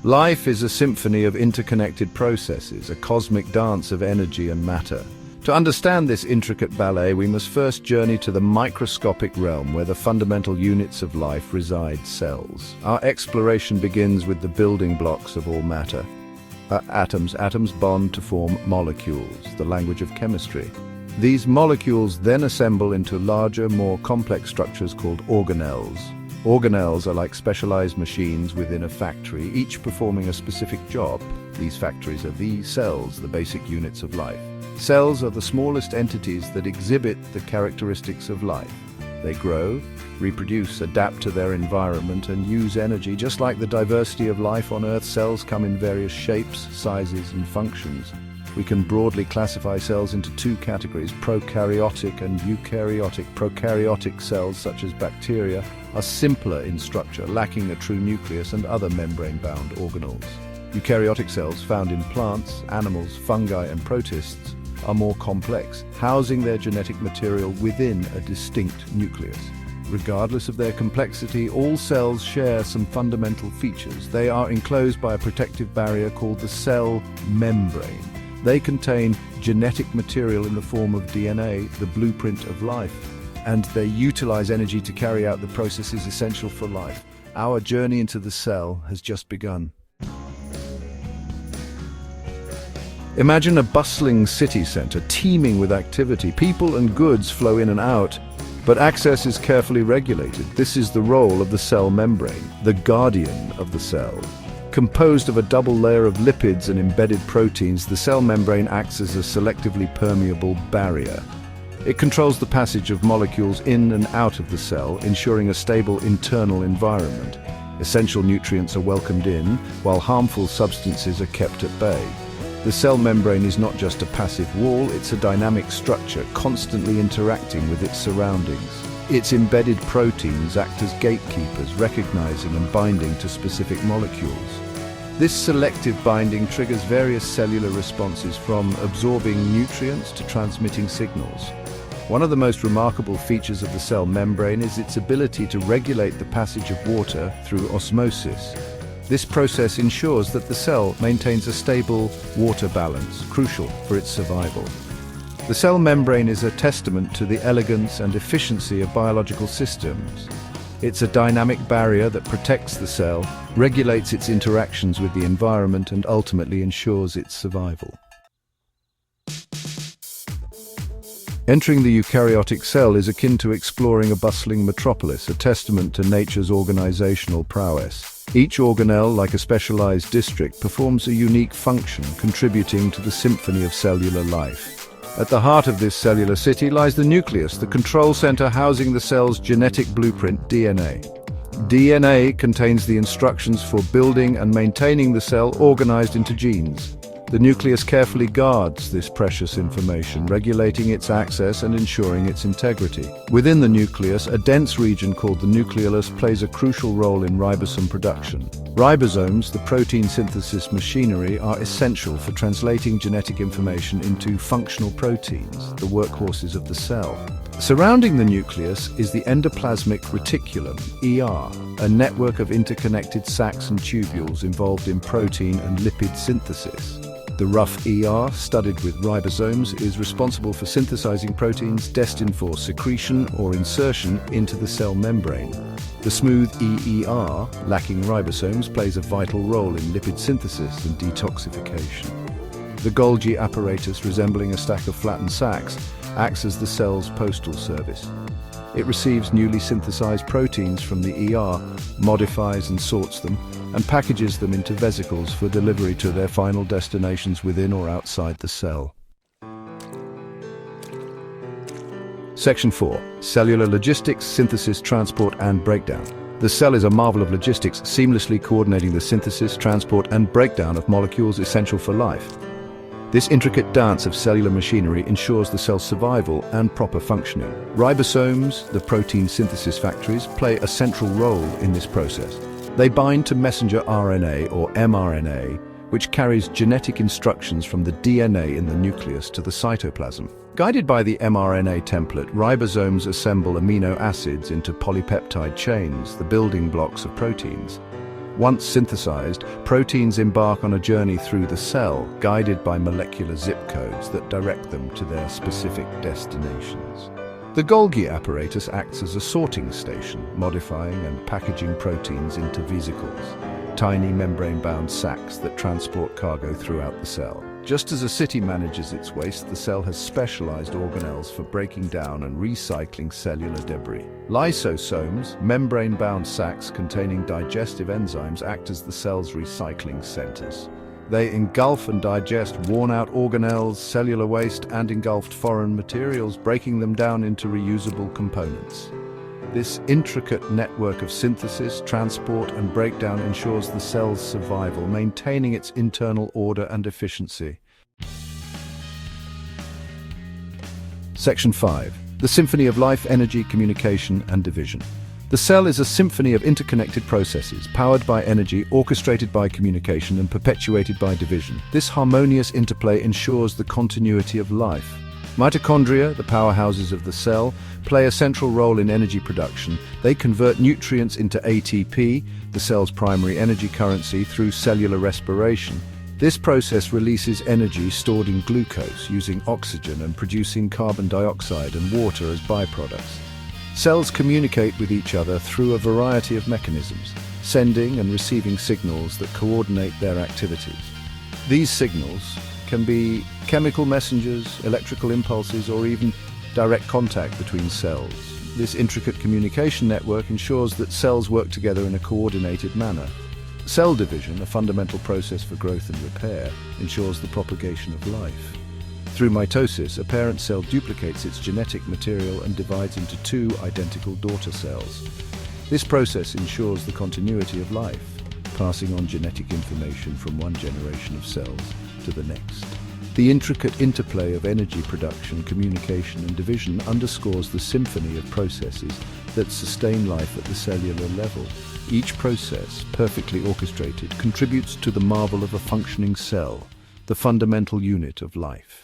Life is a symphony of interconnected processes, a cosmic dance of energy and matter. To understand this intricate ballet, we must first journey to the microscopic realm where the fundamental units of life reside: cells. Our exploration begins with the building blocks of all matter. Atoms. Atoms bond to form molecules, the language of chemistry. These molecules then assemble into larger, more complex structures called organelles. Organelles are like specialized machines within a factory, each performing a specific job. These factories are the cells, the basic units of life. Cells are the smallest entities that exhibit the characteristics of life. They grow, reproduce, adapt to their environment, and use energy. Just like the diversity of life on Earth, cells come in various shapes, sizes, and functions. We can broadly classify cells into two categories: prokaryotic and eukaryotic. Prokaryotic cells, such as bacteria, are simpler in structure, lacking a true nucleus and other membrane-bound organelles. Eukaryotic cells, found in plants, animals, fungi, and protists, are more complex, housing their genetic material within a distinct nucleus. Regardless of their complexity, all cells share some fundamental features. They are enclosed by a protective barrier called the cell membrane. They contain genetic material in the form of DNA, the blueprint of life, and they utilize energy to carry out the processes essential for life. Our journey into the cell has just begun. Imagine a bustling city center teeming with activity. People and goods flow in and out, but access is carefully regulated. This is the role of the cell membrane, the guardian of the cell. Composed of a double layer of lipids and embedded proteins, the cell membrane acts as a selectively permeable barrier. It controls the passage of molecules in and out of the cell, ensuring a stable internal environment. Essential nutrients are welcomed in, while harmful substances are kept at bay. The cell membrane is not just a passive wall, it's a dynamic structure, constantly interacting with its surroundings. Its embedded proteins act as gatekeepers, recognizing and binding to specific molecules. This selective binding triggers various cellular responses, from absorbing nutrients to transmitting signals. One of the most remarkable features of the cell membrane is its ability to regulate the passage of water through osmosis. This process ensures that the cell maintains a stable water balance, crucial for its survival. The cell membrane is a testament to the elegance and efficiency of biological systems. It's a dynamic barrier that protects the cell, regulates its interactions with the environment, and ultimately ensures its survival. Entering the eukaryotic cell is akin to exploring a bustling metropolis, a testament to nature's organizational prowess. Each organelle, like a specialized district, performs a unique function, contributing to the symphony of cellular life. At the heart of this cellular city lies the nucleus, the control center housing the cell's genetic blueprint, DNA. DNA contains the instructions for building and maintaining the cell, organized into genes. The nucleus carefully guards this precious information, regulating its access and ensuring its integrity. Within the nucleus, a dense region called the nucleolus plays a crucial role in ribosome production. Ribosomes, the protein synthesis machinery, are essential for translating genetic information into functional proteins, the workhorses of the cell. Surrounding the nucleus is the endoplasmic reticulum, ER, a network of interconnected sacs and tubules involved in protein and lipid synthesis. The rough ER, studded with ribosomes, is responsible for synthesizing proteins destined for secretion or insertion into the cell membrane. The smooth EER, lacking ribosomes, plays a vital role in lipid synthesis and detoxification. The Golgi apparatus, resembling a stack of flattened sacs, acts as the cell's postal service. It receives newly synthesized proteins from the ER, modifies and sorts them, and packages them into vesicles for delivery to their final destinations within or outside the cell. Section 4. Cellular logistics, synthesis, transport, and breakdown. The cell is a marvel of logistics, seamlessly coordinating the synthesis, transport, and breakdown of molecules essential for life. This intricate dance of cellular machinery ensures the cell's survival and proper functioning. Ribosomes, the protein synthesis factories, play a central role in this process. They bind to messenger RNA or mRNA, which carries genetic instructions from the DNA in the nucleus to the cytoplasm. Guided by the mRNA template, ribosomes assemble amino acids into polypeptide chains, the building blocks of proteins. Once synthesized, proteins embark on a journey through the cell, guided by molecular zip codes that direct them to their specific destinations. The Golgi apparatus acts as a sorting station, modifying and packaging proteins into vesicles, tiny membrane-bound sacs that transport cargo throughout the cell. Just as a city manages its waste, the cell has specialized organelles for breaking down and recycling cellular debris. Lysosomes, membrane-bound sacs containing digestive enzymes, act as the cell's recycling centers. They engulf and digest worn-out organelles, cellular waste, and engulfed foreign materials, breaking them down into reusable components. This intricate network of synthesis, transport, and breakdown ensures the cell's survival, maintaining its internal order and efficiency. Section 5. The symphony of life, energy, communication, and division. The cell is a symphony of interconnected processes, powered by energy, orchestrated by communication, and perpetuated by division. This harmonious interplay ensures the continuity of life. Mitochondria, the powerhouses of the cell, play a central role in energy production. They convert nutrients into ATP, the cell's primary energy currency, through cellular respiration. This process releases energy stored in glucose, using oxygen and producing carbon dioxide and water as byproducts. Cells communicate with each other through a variety of mechanisms, sending and receiving signals that coordinate their activities. These signals can be chemical messengers, electrical impulses, or even direct contact between cells. This intricate communication network ensures that cells work together in a coordinated manner. Cell division, a fundamental process for growth and repair, ensures the propagation of life. Through mitosis, a parent cell duplicates its genetic material and divides into two identical daughter cells. This process ensures the continuity of life, passing on genetic information from one generation of cells to the next. The intricate interplay of energy production, communication, and division underscores the symphony of processes that sustain life at the cellular level. Each process, perfectly orchestrated, contributes to the marvel of a functioning cell, the fundamental unit of life.